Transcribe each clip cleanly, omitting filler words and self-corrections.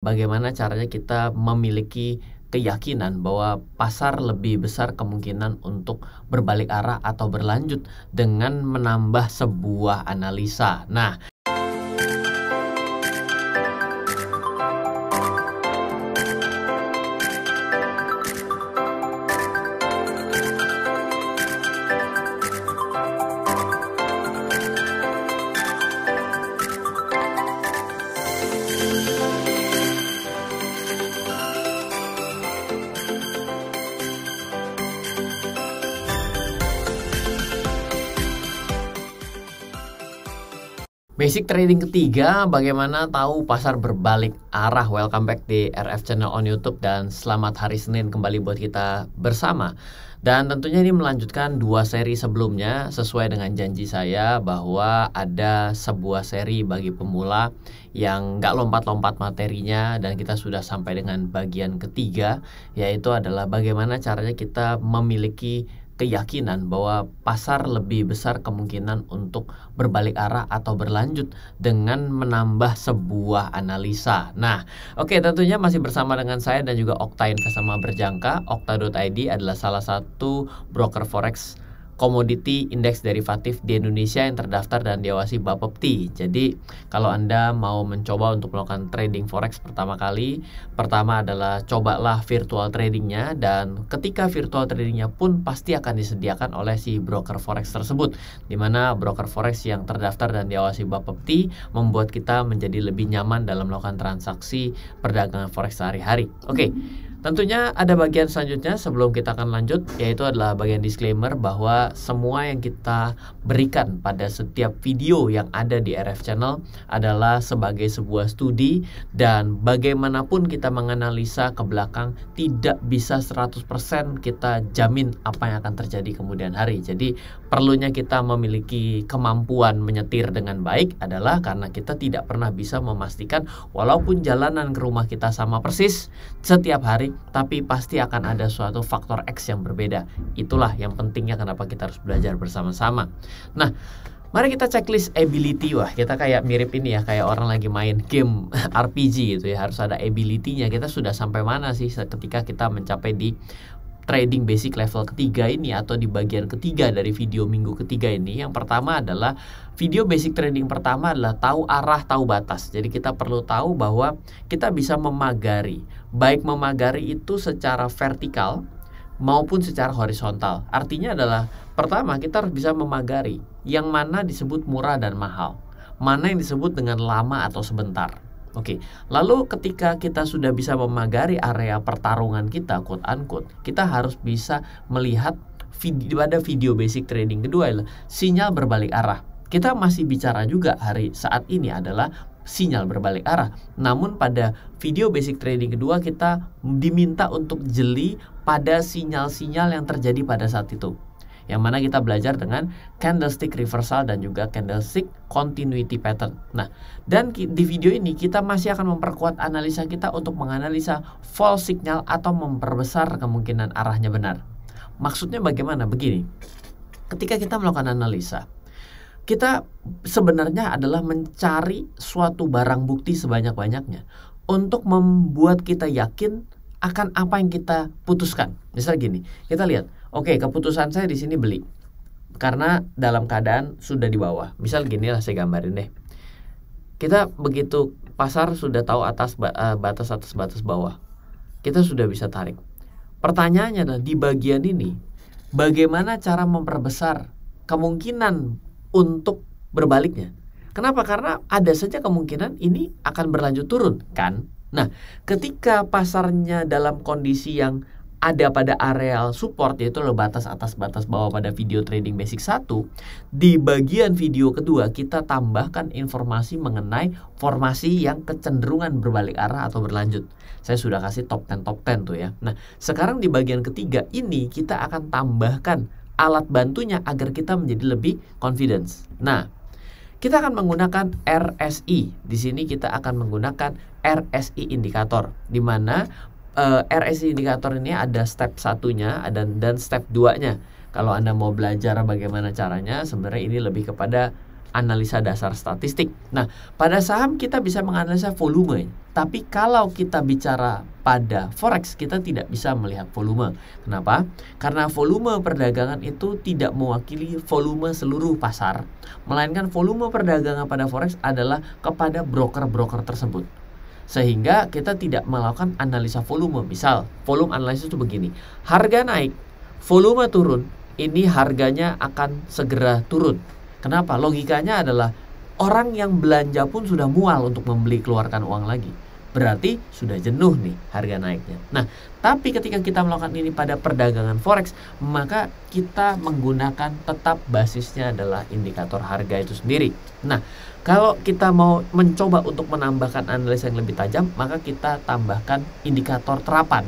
Bagaimana caranya kita memiliki keyakinan bahwa pasar lebih besar kemungkinan untuk berbalik arah atau berlanjut dengan menambah sebuah analisa. Nah, basic trading ketiga, bagaimana tahu pasar berbalik arah. Welcome back di RF Channel on YouTube dan selamat hari Senin kembali buat kita bersama. Dan tentunya ini melanjutkan dua seri sebelumnya sesuai dengan janji saya bahwa ada sebuah seri bagi pemula yang nggak lompat-lompat materinya, dan kita sudah sampai dengan bagian ketiga, yaitu adalah bagaimana caranya kita memiliki keyakinan bahwa pasar lebih besar kemungkinan untuk berbalik arah atau berlanjut dengan menambah sebuah analisa. Nah, oke, tentunya masih bersama dengan saya dan juga Okta Investama Berjangka. Okta.id adalah salah satu broker forex komoditi indeks derivatif di Indonesia yang terdaftar dan diawasi Bapepti. Jadi kalau Anda mau mencoba untuk melakukan trading forex pertama adalah cobalah virtual tradingnya, dan ketika virtual tradingnya pun pasti akan disediakan oleh si broker forex tersebut, dimana broker forex yang terdaftar dan diawasi Bapepti membuat kita menjadi lebih nyaman dalam melakukan transaksi perdagangan forex sehari-hari. Oke. Tentunya ada bagian selanjutnya sebelum kita akan lanjut, yaitu adalah bagian disclaimer bahwa semua yang kita berikan pada setiap video yang ada di RF Channel adalah sebagai sebuah studi, dan bagaimanapun kita menganalisa ke belakang tidak bisa 100% kita jamin apa yang akan terjadi kemudian hari. Jadi perlunya kita memiliki kemampuan menyetir dengan baik adalah karena kita tidak pernah bisa memastikan, walaupun jalanan ke rumah kita sama persis setiap hari, tapi pasti akan ada suatu faktor X yang berbeda. Itulah yang pentingnya kenapa kita harus belajar bersama-sama. Nah, mari kita checklist ability. Wah, kita kayak mirip ini ya, kayak orang lagi main game RPG gitu ya. Harus ada ability-nya. Kita sudah sampai mana sih ketika kita mencapai di trading basic level ketiga ini, atau di bagian ketiga dari video minggu ketiga ini. Yang pertama adalah video basic trading pertama adalah tahu arah, tahu batas. Jadi kita perlu tahu bahwa kita bisa memagari, baik memagari itu secara vertikal maupun secara horizontal. Artinya adalah pertama kita harus bisa memagari yang mana disebut murah dan mahal, mana yang disebut dengan lama atau sebentar. Oke, lalu ketika kita sudah bisa memagari area pertarungan kita, quote unquote, kita harus bisa melihat pada video basic trading kedua adalah sinyal berbalik arah. Kita masih bicara juga hari saat ini adalah sinyal berbalik arah. Namun pada video basic trading kedua kita diminta untuk jeli pada sinyal-sinyal yang terjadi pada saat itu, yang mana kita belajar dengan candlestick reversal dan juga candlestick continuity pattern. Nah, dan di video ini kita masih akan memperkuat analisa kita untuk menganalisa false signal atau memperbesar kemungkinan arahnya benar. Maksudnya bagaimana? Begini, ketika kita melakukan analisa, kita sebenarnya adalah mencari suatu barang bukti sebanyak-banyaknya untuk membuat kita yakin akan apa yang kita putuskan. Misal gini, kita lihat, oke, keputusan saya di sini beli karena dalam keadaan sudah di bawah. Misal gini lah, saya gambarin deh. Kita begitu pasar sudah tahu batas atas batas bawah, kita sudah bisa tarik. Pertanyaannya adalah di bagian ini, bagaimana cara memperbesar kemungkinan untuk berbaliknya? Kenapa? Karena ada saja kemungkinan ini akan berlanjut turun, kan? Nah, ketika pasarnya dalam kondisi yang ada pada areal support, yaitu batas atas batas bawah pada video trading basic 1, di bagian video kedua kita tambahkan informasi mengenai formasi yang kecenderungan berbalik arah atau berlanjut. Saya sudah kasih top 10 tuh ya. Nah, sekarang di bagian ketiga ini kita akan tambahkan alat bantunya agar kita menjadi lebih confidence. Nah, kita akan menggunakan RSI. Di sini kita akan menggunakan RSI indikator, di mana RSI indikator ini ada step 1-nya dan step 2-nya. Kalau Anda mau belajar bagaimana caranya, sebenarnya ini lebih kepada analisa dasar statistik. Nah, pada saham kita bisa menganalisa volume, tapi kalau kita bicara pada forex kita tidak bisa melihat volume. Kenapa? Karena volume perdagangan itu tidak mewakili volume seluruh pasar, melainkan volume perdagangan pada forex adalah kepada broker-broker tersebut. Sehingga kita tidak melakukan analisa volume. Misal, volume analisis itu begini. Harga naik, volume turun, ini harganya akan segera turun. Kenapa? Logikanya adalah orang yang belanja pun sudah mual untuk membeli, keluarkan uang lagi. Berarti sudah jenuh nih harga naiknya. Nah, tapi ketika kita melakukan ini pada perdagangan forex, maka kita menggunakan tetap basisnya adalah indikator harga itu sendiri. Nah, kalau kita mau mencoba untuk menambahkan analisa yang lebih tajam, maka kita tambahkan indikator terapan.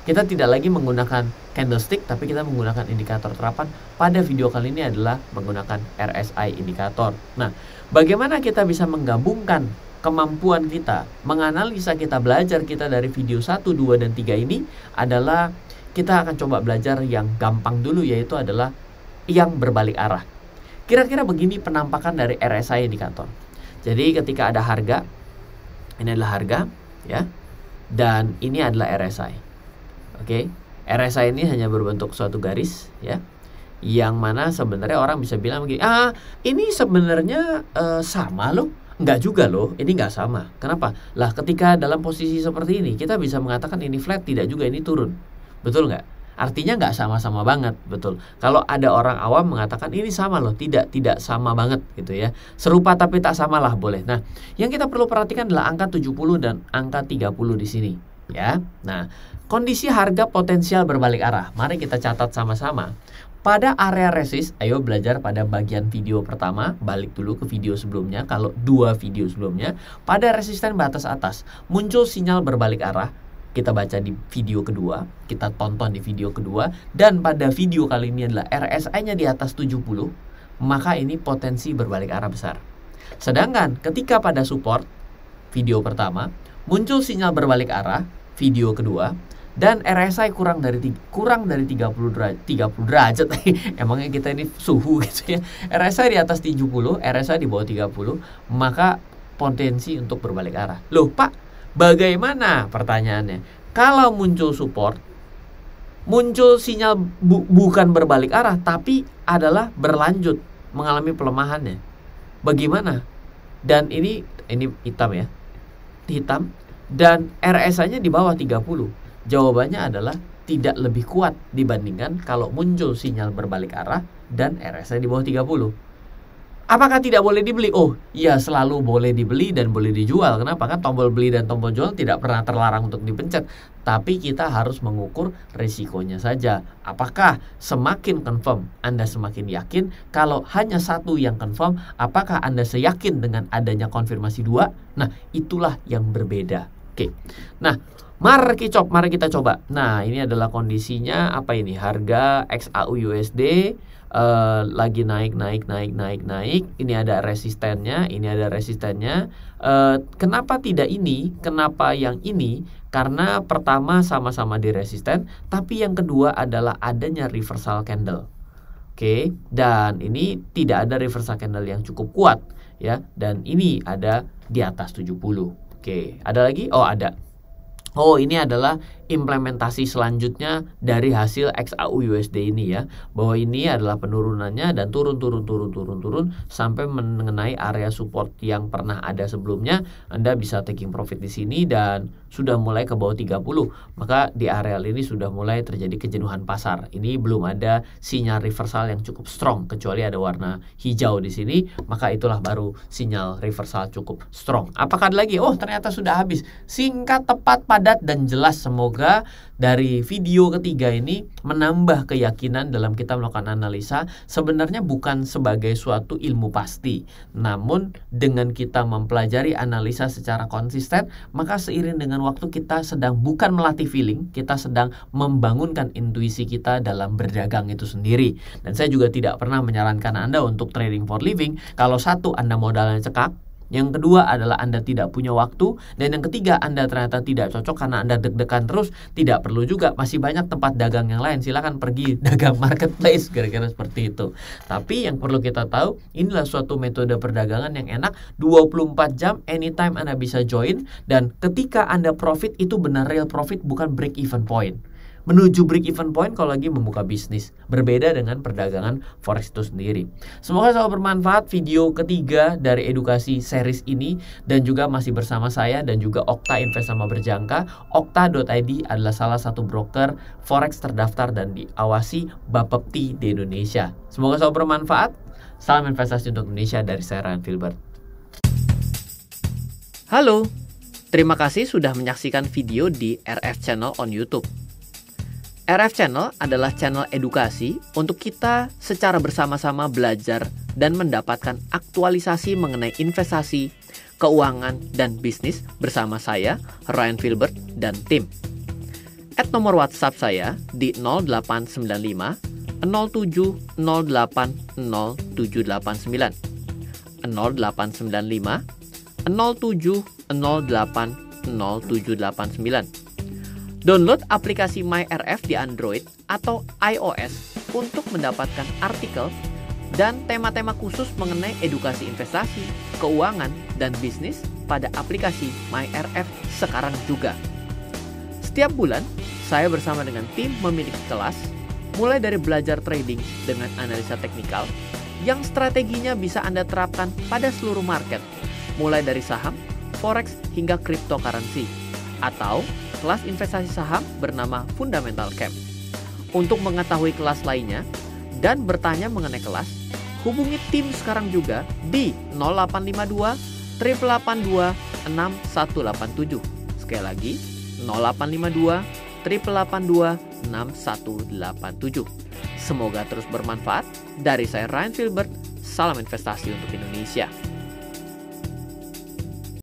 Kita tidak lagi menggunakan candlestick, tapi kita menggunakan indikator terapan. Pada video kali ini adalah menggunakan RSI indikator. Nah, bagaimana kita bisa menggabungkan kemampuan kita, menganalisa kita, belajar kita dari video 1, 2, dan 3 ini adalah kita akan coba belajar yang gampang dulu, yaitu adalah yang berbalik arah. Kira-kira begini penampakan dari RSI indikator. Jadi ketika ada harga, ini adalah harga ya, dan ini adalah RSI. Oke, RSI ini hanya berbentuk suatu garis ya, yang mana sebenarnya orang bisa bilang begini, ini sebenarnya sama loh. Enggak juga loh, ini enggak sama. Kenapa? Lah ketika dalam posisi seperti ini kita bisa mengatakan ini flat, tidak juga ini turun. Betul nggak? Artinya nggak sama-sama banget, betul. Kalau ada orang awam mengatakan ini sama loh, tidak sama banget gitu ya. Serupa tapi tak sama lah boleh. Nah, yang kita perlu perhatikan adalah angka 70 dan angka 30 di sini ya. Nah, kondisi harga potensial berbalik arah. Mari kita catat sama-sama. Pada area resist, ayo belajar pada bagian video pertama, balik dulu ke video sebelumnya. Kalau 2 video sebelumnya, pada resisten batas atas muncul sinyal berbalik arah. Kita baca di video kedua, kita tonton di video kedua, dan pada video kali ini adalah RSI-nya di atas 70, maka ini potensi berbalik arah besar. Sedangkan ketika pada support, video pertama, muncul sinyal berbalik arah, video kedua, dan RSI kurang dari 30 derajat. Emangnya kita ini suhu gitu ya. RSI di atas 70, RSI di bawah 30, maka potensi untuk berbalik arah. Loh Pak, bagaimana pertanyaannya? Kalau muncul support, muncul sinyal bukan berbalik arah, tapi adalah berlanjut mengalami pelemahannya. Bagaimana? Dan ini hitam ya. Hitam dan RSI-nya di bawah 30. Jawabannya adalah tidak lebih kuat dibandingkan kalau muncul sinyal berbalik arah dan RSI di bawah 30. Apakah tidak boleh dibeli? Oh, iya selalu boleh dibeli dan boleh dijual. Kenapa? Kan tombol beli dan tombol jual tidak pernah terlarang untuk dipencet. Tapi kita harus mengukur risikonya saja. Apakah semakin confirm Anda semakin yakin? Kalau hanya satu yang confirm, apakah Anda seyakin dengan adanya konfirmasi 2? Nah, itulah yang berbeda. Oke. Nah, mari kita coba. Nah, ini adalah kondisinya apa ini? Harga XAU USD lagi naik. Ini ada resistennya, kenapa tidak ini? Kenapa yang ini? Karena pertama sama-sama di resisten, tapi yang kedua adalah adanya reversal candle. Oke, dan ini tidak ada reversal candle yang cukup kuat ya, dan ini ada di atas 70. Oke, ada lagi? Oh, ada. Oh, ini adalah implementasi selanjutnya dari hasil XAU USD ini ya, bahwa ini adalah penurunannya dan turun sampai mengenai area support yang pernah ada sebelumnya. Anda bisa taking profit di sini dan sudah mulai ke bawah 30. Maka di area ini sudah mulai terjadi kejenuhan pasar. Ini belum ada sinyal reversal yang cukup strong, kecuali ada warna hijau di sini, maka itulah baru sinyal reversal cukup strong. Apakah ada lagi? Oh, ternyata sudah habis. Singkat, tepat, padat, dan jelas. Semoga dari video ketiga ini menambah keyakinan dalam kita melakukan analisa. Sebenarnya bukan sebagai suatu ilmu pasti, namun dengan kita mempelajari analisa secara konsisten, maka seiring dengan waktu kita sedang bukan melatih feeling, kita sedang membangunkan intuisi kita dalam berdagang itu sendiri. Dan saya juga tidak pernah menyarankan Anda untuk trading for living. Kalau satu, Anda modalnya cekak, Yang kedua adalah Anda tidak punya waktu. Dan yang ketiga, Anda ternyata tidak cocok karena Anda deg-degan terus. Tidak perlu juga, masih banyak tempat dagang yang lain. Silakan pergi dagang marketplace, kira-kira seperti itu. Tapi yang perlu kita tahu, inilah suatu metode perdagangan yang enak. 24 jam, anytime Anda bisa join. Dan ketika Anda profit, itu benar real profit, bukan break even point. Menuju break even point kalau lagi membuka bisnis. Berbeda dengan perdagangan forex itu sendiri. Semoga selalu bermanfaat video ketiga dari edukasi series ini. Dan juga masih bersama saya dan juga Okta Invest Sama Berjangka. Okta.id adalah salah satu broker forex terdaftar dan diawasi Bapepti di Indonesia. Semoga selalu bermanfaat. Salam investasi untuk Indonesia dari saya, Ryan Filbert. Halo, terima kasih sudah menyaksikan video di RF Channel on YouTube. RF Channel adalah channel edukasi untuk kita secara bersama-sama belajar dan mendapatkan aktualisasi mengenai investasi, keuangan, dan bisnis bersama saya, Ryan Filbert, dan tim. Add nomor WhatsApp saya di 0895 07 08 0789 0895 07 08 0789. Download aplikasi MyRF di Android atau iOS untuk mendapatkan artikel dan tema-tema khusus mengenai edukasi investasi, keuangan, dan bisnis pada aplikasi MyRF sekarang juga. Setiap bulan, saya bersama dengan tim memiliki kelas, mulai dari belajar trading dengan analisa teknikal, yang strateginya bisa Anda terapkan pada seluruh market, mulai dari saham, forex, hingga cryptocurrency, atau kelas investasi saham bernama Fundamental Camp. Untuk mengetahui kelas lainnya dan bertanya mengenai kelas, hubungi tim sekarang juga di 0852 882 6187. Sekali lagi, 0852 882 6187. Semoga terus bermanfaat. Dari saya, Ryan Filbert, salam investasi untuk Indonesia.